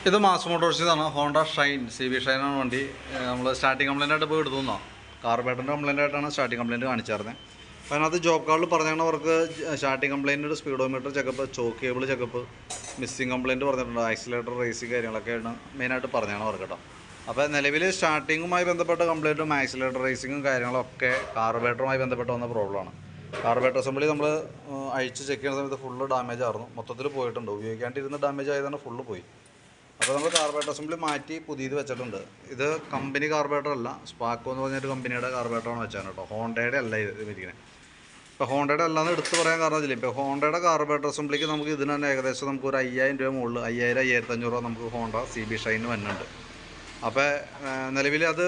ഇത് മാസ് മോട്ടോഴ്സിന്നാണ്. Honda Shine CB ഷൈനാണ് വണ്ടി. നമ്മൾ സ്റ്റാർട്ടിങ് കംപ്ലൈൻ്റ് ആയിട്ട് പോയി എടുത്തുന്നോ കാർബേറ്ററിൻ്റെ കംപ്ലൈൻ്റ് ആയിട്ടാണ് സ്റ്റാർട്ടിങ് കംപ്ലൈൻറ്റ് കാണിച്ചായിരുന്നത്. അപ്പോൾ അതിനകത്ത് ജോബ് കാർഡിൽ പറഞ്ഞവർക്ക് starting complaint speedometer checkup, choke cable checkup, missing complaint പറഞ്ഞിട്ടുണ്ട്, ആക്സിലേറ്റർ റേസിങ് കാര്യങ്ങളൊക്കെയാണ് മെയിനായിട്ട് പറഞ്ഞാണ് അവർക്ക് കേട്ടോ. അപ്പോൾ നിലവിൽ സ്റ്റാർട്ടിങ്ങുമായി ബന്ധപ്പെട്ട കംപ്ലൈൻറ്റും ആക്സിലേറ്റർ റേസിങ്ങും കാര്യങ്ങളൊക്കെ കാർബേറ്ററുമായി ബന്ധപ്പെട്ട് വന്ന പ്രോബ്ലമാണ്. കാർബേറ്റർ അസംബ്ലി നമ്മൾ അഴിച്ച് ചെക്ക് ചെയ്യുന്ന സമയത്ത് ഫുള്ള് ഡാമേജ് ആയിരുന്നു, മൊത്തത്തിൽ പോയിട്ടുണ്ട്. ഉപയോഗിക്കാണ്ടിരുന്ന് ഡാമേജ് ആയതാണ് ഫുള്ള് പോയി. അപ്പോൾ നമ്മൾ കാർബേറ്റർ അസംബ്ലി മാറ്റി പുതിയത് വെച്ചിട്ടുണ്ട്. ഇത് കമ്പനി കാർബേറ്റർ അല്ല, സ്പാക്കോ എന്ന് പറഞ്ഞൊരു കമ്പനിയുടെ കാർബേറ്ററാണ് വെച്ചാൽ കേട്ടോ. ഹോണ്ടയുടെ അല്ല ഇത് ഇരിക്കുന്നത്. ഇപ്പോൾ ഹോണ്ടയുടെ അല്ലാന്ന് എടുത്ത് പറയാൻ കാരണം വെച്ചില്ല, ഇപ്പോൾ ഹോണ്ടയുടെ കാർബേറ്റർ അസംബ്ലിക്ക് നമുക്ക് ഇതിന് തന്നെ ഏകദേശം നമുക്ക് ഒരു 5000 രൂപ മുകളിൽ 5000-1500 രൂപ നമുക്ക് ഹോണ്ട CB ഷൈന് വരുന്നുണ്ട്. അപ്പോൾ നിലവിൽ അത്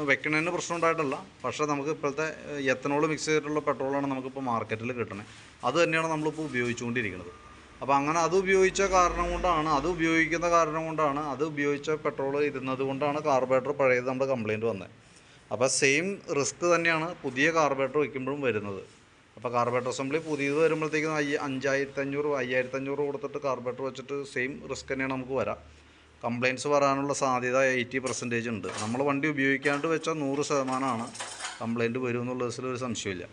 വെക്കണതിന് പ്രശ്നം ഉണ്ടായിട്ടല്ല, പക്ഷേ നമുക്ക് ഇപ്പോഴത്തെ എത്തനോൾ മിക്സ് ചെയ്തിട്ടുള്ള പെട്രോളാണ് നമുക്കിപ്പോൾ മാർക്കറ്റിൽ കിട്ടണത്. അത് തന്നെയാണ് നമ്മളിപ്പോൾ ഉപയോഗിച്ചുകൊണ്ടിരിക്കുന്നത്. അപ്പോൾ അങ്ങനെ അത് ഉപയോഗിക്കുന്ന കാരണം കൊണ്ടാണ് അത് ഉപയോഗിച്ച പെട്രോൾ ഇരുന്നത് കൊണ്ടാണ് കാർബേറ്റർ പഴയത് നമ്മുടെ കംപ്ലയിൻറ്റ് വന്നത്. അപ്പോൾ സെയിം റിസ്ക് തന്നെയാണ് പുതിയ കാർബേറ്റർ വയ്ക്കുമ്പോഴും വരുന്നത്. അപ്പോൾ കാർബേറ്റർ അസംബ്ലി പുതിയത് വരുമ്പോഴത്തേക്കും 5500 കൊടുത്തിട്ട് കാർബേറ്റർ വെച്ചിട്ട് സെയിം റിസ്ക് തന്നെയാണ് നമുക്ക് വരാം. കംപ്ലയിൻറ്റ്സ് വരാനുള്ള സാധ്യത 80% ഉണ്ട്. നമ്മൾ വണ്ടി ഉപയോഗിക്കാണ്ട് വെച്ചാൽ 100% കംപ്ലയിൻറ്റ് വരും എന്നുള്ളതിൽ ഒരു സംശയമില്ല.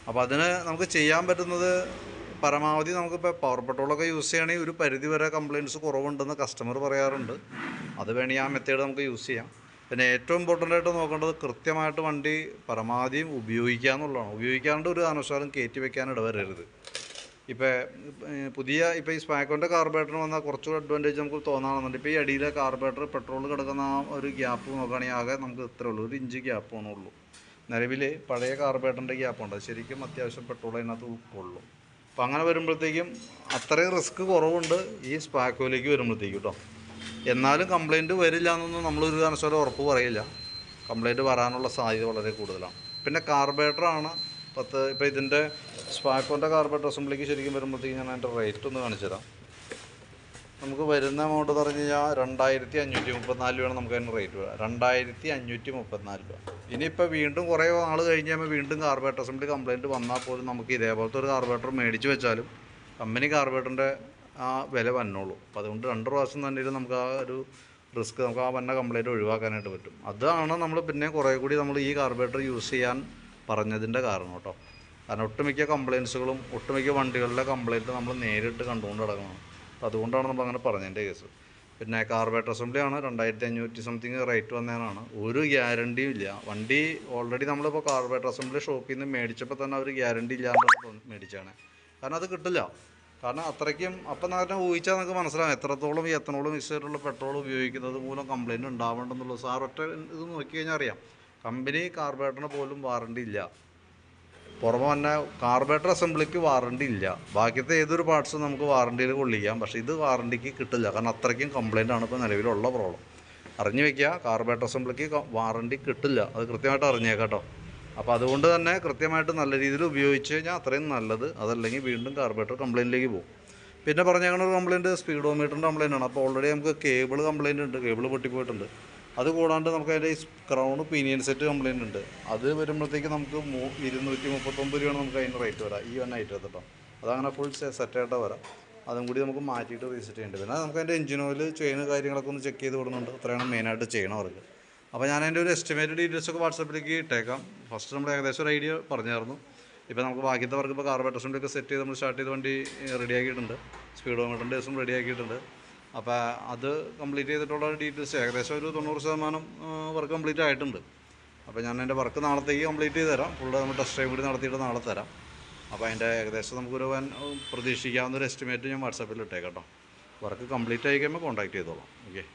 അപ്പോൾ അതിന് നമുക്ക് ചെയ്യാൻ പറ്റുന്നത് പരമാവധി നമുക്കിപ്പോൾ പവർ പെട്രോളൊക്കെ യൂസ് ചെയ്യുകയാണെങ്കിൽ ഒരു പരിധി വരെ കംപ്ലയിൻറ്റ്സ് കുറവുണ്ടെന്ന് കസ്റ്റമർ പറയാറുണ്ട്. അത് വേണമെങ്കിൽ ആ മെത്തേഡ് നമുക്ക് യൂസ് ചെയ്യാം. പിന്നെ ഏറ്റവും ഇമ്പോർട്ടൻ്റ് ആയിട്ട് നോക്കേണ്ടത് കൃത്യമായിട്ട് വണ്ടി പരമാവധിയും ഉപയോഗിക്കുക എന്നുള്ളതാണ്. ഉപയോഗിക്കാണ്ട് ഒരു കാരണവശാലും കയറ്റി വെക്കാൻ ഇടവരരുത്. ഇപ്പോൾ ഈ സ്പാക്കോൻ്റെ കാർബേറ്ററിന് വന്നാൽ കുറച്ചുകൂടി അഡ്വാൻറ്റേജ് നമുക്ക് തോന്നാണെന്നുണ്ട്. ഇപ്പോൾ ഈ അടിയിലെ കാർബേറ്റർ പെട്രോൾ കിടക്കുന്ന ആ ഒരു ഗ്യാപ്പ് നോക്കുകയാണെങ്കിൽ ആകെ നമുക്ക് ഇത്രേ ഉള്ളൂ, 1 ഇഞ്ച് ഗ്യാപ്പ് ആണുള്ളൂ. നിലവിൽ പഴയ കാർബേറ്ററിൻ്റെ ഗ്യാപ്പുണ്ട്, ശരിക്കും അത്യാവശ്യം പെട്രോൾ അതിനകത്ത് ഉള്ളൂ. അപ്പോൾ അങ്ങനെ വരുമ്പോഴത്തേക്കും അത്രയും റിസ്ക് കുറവുണ്ട് ഈ സ്പാക്കോയിലേക്ക് വരുമ്പോഴത്തേക്കും കേട്ടോ. എന്നാലും കംപ്ലയിൻറ്റ് വരില്ല എന്നൊന്നും നമ്മളൊരു കാരണവശാലും ഉറപ്പ് പറയില്ല. കംപ്ലയിൻറ്റ് വരാനുള്ള സാധ്യത വളരെ കൂടുതലാണ്. പിന്നെ കാർബേറ്ററാണ് ഇപ്പോൾ ഇതിൻ്റെ സ്പാക്കോൻ്റെ കാർബേറ്റർ അസംബ്ലിക്ക് ശരിക്കും വരുമ്പോഴത്തേക്കും ഞാൻ അതിൻ്റെ റേറ്റ് ഒന്ന് കാണിച്ചു തരാം. നമുക്ക് വരുന്ന എമൗണ്ട് എന്ന് പറഞ്ഞു കഴിഞ്ഞാൽ 2534 രൂപയാണ് നമുക്ക് അതിന് റേറ്റ് വരിക. 2534 രൂപ. ഇനിയിപ്പോൾ വീണ്ടും കുറേ നാൾ കഴിഞ്ഞ് കഴിയുമ്പോൾ വീണ്ടും കാർബേറ്റർ അസംബ്ലി കംപ്ലയിൻറ്റ് വന്നാൽ പോലും നമുക്ക് ഇതേപോലത്തെ ഒരു കാർബേറ്റർ മേടിച്ച് വെച്ചാലും കമ്പനി കാർബേറ്ററിൻ്റെ ആ വില വന്നോളൂ. അപ്പോൾ അതുകൊണ്ട് 2 പ്രാവശ്യം തന്നെ നമുക്ക് ആ ഒരു റിസ്ക് നമുക്ക് ആ വന്ന കംപ്ലയിൻറ്റ് ഒഴിവാക്കാനായിട്ട് പറ്റും. അതാണ് നമ്മൾ പിന്നെ കുറേ കൂടി നമ്മൾ ഈ കാർബേറ്റർ യൂസ് ചെയ്യാൻ പറഞ്ഞതിൻ്റെ കാരണം കേട്ടോ. കാരണം ഒട്ടുമിക്ക കംപ്ലയിൻസുകളും ഒട്ടുമിക്ക വണ്ടികളിലെ കംപ്ലയിൻറ്റ് നമ്മൾ നേരിട്ട് കണ്ടുകൊണ്ട് കിടക്കണം. അപ്പോൾ അതുകൊണ്ടാണ് നമ്മളങ്ങനെ പറഞ്ഞതിൻ്റെ കേസ്. പിന്നെ കാർബേറ്റർ അസംബ്ലിയാണ് 2500 സംതിങ് റേറ്റ് വന്നതിനാണ്. ഒരു ഗ്യാരണ്ടിയും ഇല്ല. വണ്ടി ഓൾറെഡി നമ്മളിപ്പോൾ കാർബേറ്റർ അസംബ്ലി ഷോപ്പിൽ നിന്ന് മേടിച്ചപ്പോൾ തന്നെ അവർ ഗ്യാരണ്ടി ഇല്ലാണ്ടാണ് മേടിച്ചാണ്. കാരണം അത് കിട്ടില്ല. കാരണം അത്രയ്ക്കും അപ്പം തന്നെ ഊഹിച്ചാൽ നമുക്ക് മനസ്സിലാകും എത്രത്തോളം ഈ എത്തനോൾ മിക്സ് ചെയ്തിട്ടുള്ള പെട്രോൾ ഉപയോഗിക്കുന്നത് മൂലം കംപ്ലയിൻറ്റ് ഉണ്ടാവേണ്ടെന്നുള്ളത്. സാർ ഒറ്റ ഇത് നോക്കിക്കഴിഞ്ഞാൽ അറിയാം, കമ്പനി കാർബേറ്ററിന് പോലും വാറണ്ടി ഇല്ല. പുറമെ തന്നെ കാർബേറ്റർ അസംബ്ലിക്ക് വാറണ്ടി ഇല്ല. ബാക്കിയത്തെ ഏതൊരു പാർട്സും നമുക്ക് വാറണ്ടിയിൽ കൊള്ളിക്കാം, പക്ഷേ ഇത് വാറണ്ടിക്ക് കിട്ടില്ല. കാരണം അത്രയ്ക്കും കംപ്ലയിൻ്റാണ് ഇപ്പോൾ നിലവിലുള്ള പ്രോബ്ലം. അറിഞ്ഞു വയ്ക്കുക, കാർബേറ്റർ അസംബ്ലിക്ക് വാറണ്ടി കിട്ടില്ല. അത് കൃത്യമായിട്ട് അറിഞ്ഞേക്കാം കേട്ടോ. അപ്പോൾ അതുകൊണ്ട് തന്നെ കൃത്യമായിട്ട് നല്ല രീതിയിൽ ഉപയോഗിച്ച് കഴിഞ്ഞാൽ അത്രയും നല്ലത്. അതല്ലെങ്കിൽ വീണ്ടും കാർബേറ്റർ കംപ്ലയിൻറ്റിലേക്ക് പോകും. പിന്നെ പറഞ്ഞേക്കുന്ന ഒരു കംപ്ലയിൻറ്റ് സ്പീഡോമീറ്ററിൻ്റെ കംപ്ലയിൻ്റാണ്. അപ്പോൾ ഓൾറെഡി നമുക്ക് കേബിൾ കംപ്ലയിൻ്റ് ഉണ്ട്, കേബിൾ പൊട്ടിപ്പോയിട്ടുണ്ട്. അത് കൂടാണ്ട് നമുക്ക് അതിൻ്റെ ഈ ക്രൗണ് പിനിയൻ സെറ്റ് കംപ്ലയിൻ്റ് ഉണ്ട്. അത് വരുമ്പോഴത്തേക്ക് നമുക്ക് 239 രൂപയാണ് നമുക്ക് അതിൻ്റെ റേറ്റ് വരാം ഈ വൺ ഐറ്റം കേട്ടോ. അതങ്ങനെ ഫുൾ സെറ്റായിട്ട് വരാം. അതും കൂടി നമുക്ക് മാറ്റിയിട്ട് റീസെറ്റ് ചെയ്യേണ്ടി. പിന്നെ നമുക്ക് അതിൻ്റെ എഞ്ചിൻ ഓയിൽ ചെയിൻ കാര്യങ്ങളൊക്കെ ഒന്ന് ചെക്ക് ചെയ്ത് കൊടുക്കുന്നുണ്ട്. അത്രയാണ് മെയിനായിട്ട് ചെയ്യണം അവർക്ക്. അപ്പോൾ ഞാൻ അതിൻ്റെ ഒരു എസ്റ്റിമേറ്റ് ഡീറ്റെയിൽസൊക്കെ വാട്സാപ്പിലേക്ക് ഇട്ടേക്കാം. ഫസ്റ്റ് നമ്മൾ ഏകദേശം ഒരു ഐഡിയ പറഞ്ഞായിരുന്നു. ഇപ്പോൾ നമുക്ക് ബാക്കിയത്തെ വർക്ക് ഇപ്പോൾ കാർബേറ്റർ അസംബ്ലിയൊക്കെ സെറ്റ് ചെയ്ത് നമ്മൾ സ്റ്റാർട്ട് ചെയ്ത് വണ്ടി റെഡിയാക്കിയിട്ടുണ്ട്. സ്പീഡോമീറ്ററിൻ്റെ ദിവസം റെഡിയാക്കിയിട്ടുണ്ട്. അപ്പോൾ അത് കംപ്ലീറ്റ് ചെയ്തിട്ടുള്ള ഡീറ്റെയിൽസ് ഏകദേശം ഒരു 90% വർക്ക് കംപ്ലീറ്റ് ആയിട്ടുണ്ട്. അപ്പോൾ ഞാൻ എൻ്റെ വർക്ക് നാളത്തേക്ക് കംപ്ലീറ്റ് ചെയ്ത് തരാം. ഫുള്ള് നമ്മൾ ടെസ്റ്റ് ഡ്രൈവ് കൂടി നടത്തിയിട്ട് നാളെ തരാം. അപ്പോൾ അതിൻ്റെ ഏകദേശം നമുക്കൊരു പ്രതീക്ഷിക്കാവുന്ന ഒരു എസ്റ്റിമേറ്റ് ഞാൻ വാട്സാപ്പിൽ ഇട്ടേക്കാം കേട്ടോ. വർക്ക് കംപ്ലീറ്റ് ആയി കഴിയുമ്പോൾ കോൺടാക്ട് ചെയ്തോളാം. ഓക്കെ.